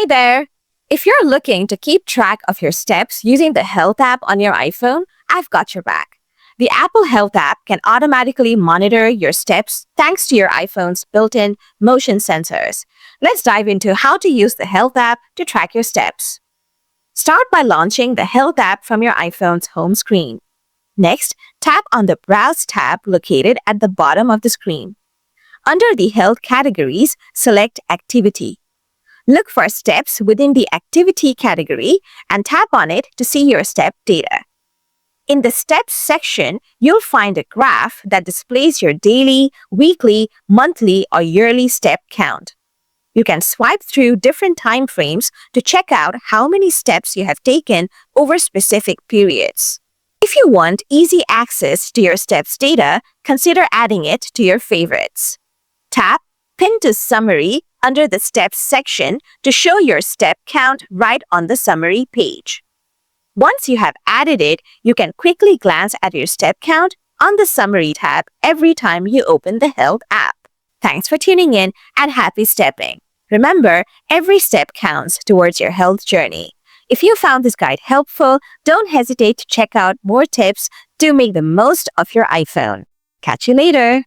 Hey there! If you're looking to keep track of your steps using the Health app on your iPhone, I've got your back. The Apple Health app can automatically monitor your steps thanks to your iPhone's built-in motion sensors. Let's dive into how to use the Health app to track your steps. Start by launching the Health app from your iPhone's home screen. Next, tap on the Browse tab located at the bottom of the screen. Under the Health categories, select Activity. Look for steps within the Activity category and tap on it to see your step data. In the Steps section, you'll find a graph that displays your daily, weekly, monthly, or yearly step count. You can swipe through different time frames to check out how many steps you have taken over specific periods. If you want easy access to your steps data, consider adding it to your favorites. Tap Pin to Summary under the Steps section to show your step count right on the summary page. Once you have added it, you can quickly glance at your step count on the Summary tab every time you open the Health app. Thanks for tuning in and happy stepping. Remember, every step counts towards your health journey. If you found this guide helpful, don't hesitate to check out more tips to make the most of your iPhone. Catch you later!